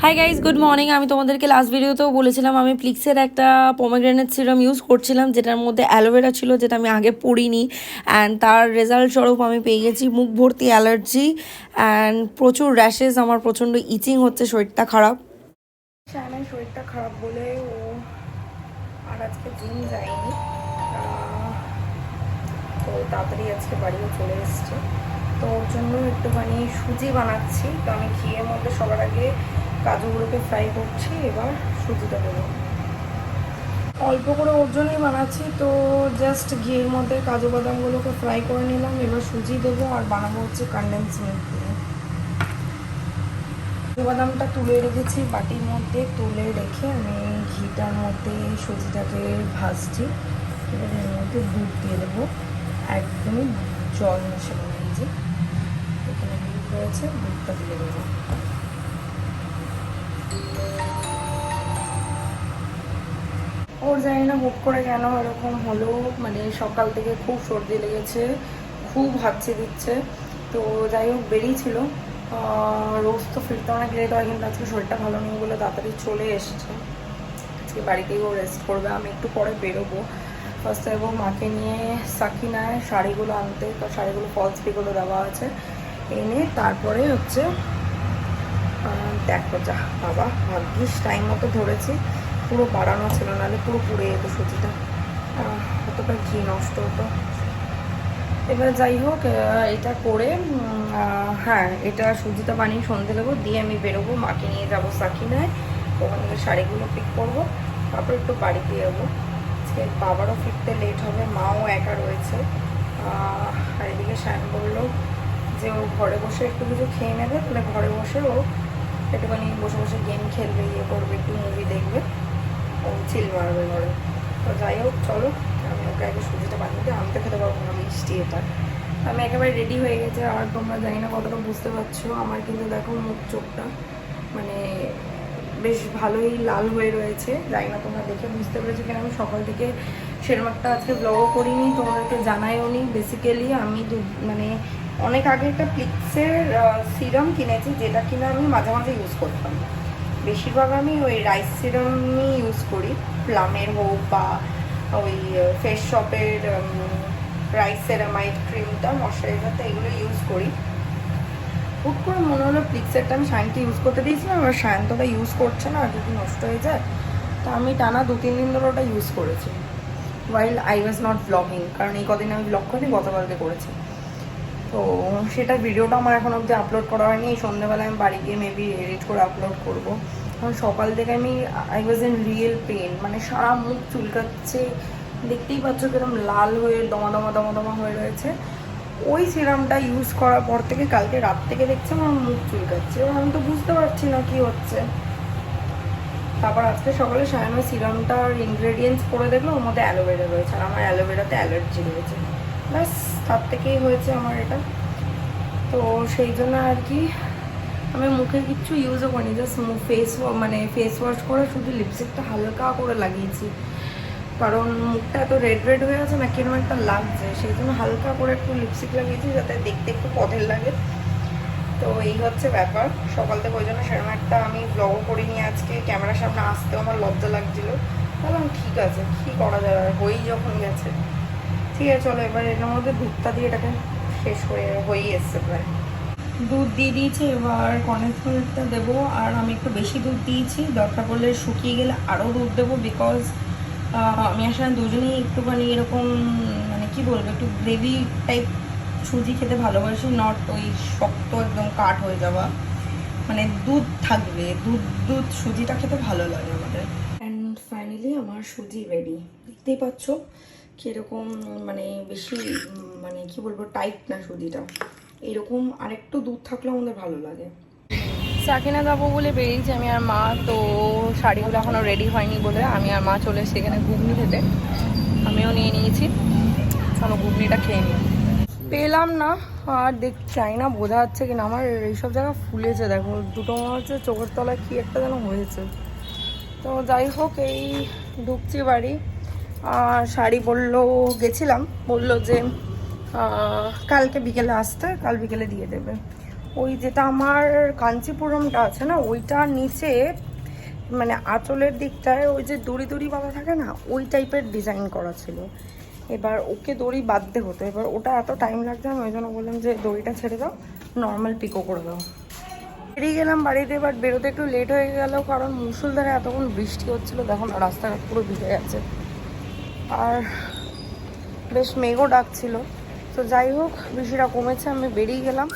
Hi guys, good morning. আমি তোমাদেরকে last ভিডিওতেও বলেছিলাম আমি প্লিক্সের একটা পমেগ্রেনেট সিরাম ইউজ করছিলাম, যেটার মধ্যে অ্যালোভেরা ছিল, যেটা আমি আগে পড়িনি। অ্যান্ড তার রেজাল্ট স্বরূপ আমি পেয়ে গেছি মুখ ভর্তি অ্যালার্জি অ্যান্ড প্রচুর র্যাশেস। আমার প্রচণ্ড ইচিং হচ্ছে, শরীরটা খারাপ। শ্যামের শরীরটা খারাপ বলে ও আর আজকে জিম যায়নি, তো তাড়াতাড়ি আজকে বাড়িও চলে এসছে। তো ওর জন্য একটুখানি সুজি বানাচ্ছি। তো আমি ঘিয়ের মধ্যে সবার আগে কাজুগুলোকে ফ্রাই করছি, এবার সুজিটা দেবো। অল্প করে ওর জন্যই বানাচ্ছি, তো জাস্ট ঘিয়ের মধ্যে কাজু বাদামগুলোকে ফ্রাই করে নিলাম। এবার সুজি দেবো আর বানাবো হচ্ছে কনডেন্স মিল্ক দিয়ে। কাজু বাদামটা তুলে রেখেছি বাটির মধ্যে, তুলে রেখে আমি ঘিটার মধ্যে সুজিটাকে ভাজছি। এবার এর মধ্যে দুধ দিয়ে দেবো, একদমই জল মেশানো নেই, যে এখানে দুধ রয়েছে, দুধটা দিয়ে দেবো। ওর জানি না হুট করে কেন এরকম হলো, মানে সকাল থেকে খুব সর্দি লেগেছে, খুব হাঁচি দিচ্ছে। তো যাই হোক বেরিয়েছিল, রোজ তো ফিরতে অনেক লেট হয়, কিন্তু আজকে শরীরটা ভালো নেই বলে তাড়াতাড়ি চলে এসছে। আজকে বাড়িতেই ও রেস্ট করবে, আমি একটু পরে বেরোবো। ফার্স্টে এবং মাকে নিয়ে সাকিনায় শাড়িগুলো আনতে, তো শাড়িগুলো ফলস পিকগুলো দেওয়া আছে, এনে তারপরে হচ্ছে দেখো। যা বাবা, ভাগ্যিস টাইম মতো ধরেছি, পুরো বাড়ানো ছিল, নাহলে পুরো পুড়ে যেত সুজিটা, অতটা ঘি নষ্ট হতো। এবার যাই হোক, এটা করে হ্যাঁ, এটা সুজিটা বানিয়ে সন্ধে দেবো, দিয়ে আমি বেরোবো, মাকে নিয়ে যাবো সাকিনায়, ওখান থেকে শাড়িগুলো পিক করবো, তারপর একটু বাড়িতে যাবো। আজকে বাবারও ফিরতে লেট হবে, মাও একা রয়েছে। আর এদিকে শ্যাম বললো যে ও ঘরে বসে একটু কিছু খেয়ে নেবে, তাহলে ঘরে বসে ও একটুখানি বসে বসে গেম খেলবে, ইয়ে করবে, একটু মুভি দেখবে, ও চিল মারবে ঘরে। তো যাই হোক, চলো আমি ওকে আগে সুজিটা বানিয়ে দিই, আমি তো খেতে পারবো না মিষ্টি এটা। আমি একেবারে রেডি হয়ে গেছে, আর তোমরা জানি না কতটা বুঝতে পারছো, আমার কিন্তু দেখো মুখ চোখটা মানে বেশ ভালোই লাল হয়ে রয়েছে। জানি না তোমরা দেখে বুঝতে পেরেছো কিনা। আমি সকাল থেকে সেরকম একটা আজকে ব্লগও করিনি, তোমাদেরকে জানাইও নি। বেসিক্যালি আমি মানে অনেক আগে একটা প্লিক্সের সিরাম কিনেছি, যেটা কিনা আমি মাঝে মাঝে ইউজ করতাম। বেশিরভাগ আমি ওই রাইস সিরামই ইউজ করি, প্লামের হোক বা ওই ফেস শপের রাইস সেরামাইড ক্রিমটা, ময়শ্চারাইজারটা, এগুলো ইউজ করি। হুট করে মনে হলো প্লিক্সেরটা আমি শাইনকে ইউজ করতে দিয়েছিলাম, এবার শাইন তো ওটা ইউজ করছে না, যদি নষ্ট হয়ে যায়। তো আমি টানা 2-3 দিন ধরে ওটা ইউজ করেছি, while I was not blogging, কারণ এই কদিন আমি ব্লগ করিনি, গতকালকে করেছি। তো সেটার ভিডিওটা আমার এখন অবধি আপলোড করা হয়নি। এই সন্ধ্যেবেলায় আমি বাড়ি গিয়ে মেবি এডিট করে আপলোড করবো। কারণ সকাল থেকে আমি I was in real pain, মানে সারা মুখ চুলকাচ্ছে, দেখতেই পাচ্ছ কিরকম লাল হয়ে দমা দমা দমা দমা হয়ে রয়েছে। ওই সিরামটা ইউজ করার পর থেকে কালকে রাত থেকে দেখছি আমার মুখ চুলকাচ্ছে, এবার আমি তো বুঝতে পারছি না কি হচ্ছে। তারপর আজকে সকালে সায়ানো সিরামটার ইনগ্রেডিয়েন্টস পড়ে দেখলো ওর মধ্যে অ্যালোভেরা রয়েছে, আর আমার অ্যালোভেরাতে অ্যালার্জি রয়েছে, ব্যাস তার থেকেই হয়েছে আমার এটা। তো সেই জন্য আর কি আমি মুখে কিচ্ছু ইউজও করিনি, জাস্ট ফেস ওয়াশ করে শুধু লিপস্টিকটা হালকা করে লাগিয়েছি, কারণ মুখটা এত রেড রেড হয়ে আছে না, কিরকম একটা লাগছে, সেই জন্য হালকা করে একটু লিপস্টিক লাগিয়েছি, যাতে দেখতে একটু পথের লাগে। তো এই হচ্ছে ব্যাপার সকাল থেকে, ওই জন্য সেরকম একটা আমি ব্লগও করিনি আজকে, ক্যামেরার সামনে আসতেও আমার লজ্জা লাগছিলো। বললাম ঠিক আছে, কী করা যাবে, হয়েই যখন গেছে। ঠিক আছে, চলো এবার এর মধ্যে দুধটা দিয়ে এটাকে শেষ হয়েই এসছে প্রায়। দুধ দিয়ে দিয়েছি, এবার কনডেন্স মিল্কটা দেবো, আর আমি একটু বেশি দুধ দিয়েছি, দরকার পড়লে শুকিয়ে গেলে আরও দুধ দেবো, বিকজ আমি আসলে দুজনেই একটুখানি এরকম মানে কি বলবো, একটু গ্রেভি টাইপ সুজি খেতে ভালোবাসি, নট ওই শক্ত একদম কাঠ হয়ে যাওয়া, মানে দুধ থাকবে, দুধ দুধ সুজিটা খেতে ভালো লাগে আমাদের। অ্যান্ড ফাইনালি আমার সুজি রেডি, দেখতেই পাচ্ছ কীরকম, মানে বেশি মানে কি বলবো টাইট না সুজিটা, এরকম আরেকটু দুধ থাকলে আমাদের ভালো লাগে। সাকিনা যাবো বলে বেরিয়েছি আমি আর মা, তো শাড়িগুলো এখনও রেডি হয়নি বলে আমি আর মা চলে এসেছি এখানে ঘুগনি খেতে, আমিও নিয়ে নিয়েছি, চলো ঘুগনিটা খেয়ে নিই। পেলাম না, আর চাই না বোঝা যাচ্ছে কিনা, আমার এইসব জায়গা ফুলেছে দেখো, দুটো মনে হচ্ছে চোখের তলায় কী একটা যেন হয়েছে। তো যাই হোক, এই ঢুকছি বাড়ি। শাড়ি গেছিলাম, বললো যে কালকে বিকেলে আসতে, কাল বিকেলে দিয়ে দেবে। ওই যেটা আমার কাঞ্চিপুরমটা আছে না, ওইটার নিচে মানে আঁচলের দিকটায় ওই যে দড়ি দড়ি বাঁধা থাকে না, ওই টাইপের ডিজাইন করা ছিল। এবার ওকে দড়ি বাঁধতে হতো, এবার ওটা এত টাইম লাগছে, আমি ওই জন্য বললাম যে দড়িটা ছেড়ে দাও, নর্মাল পিকো করে দাও। বেরিয়ে গেলাম বাড়িতে, বাট বেরোতে একটু লেট হয়ে গেল কারণ মুষলধারে এতক্ষণ বৃষ্টি হচ্ছিলো, দেখুন রাস্তাঘাট পুরো ভিজে গেছে আর বেশ মেঘও ডাকছিল। তো যাই হোক, বৃষ্টিটা কমেছে, আমি বেরিয়ে গেলাম।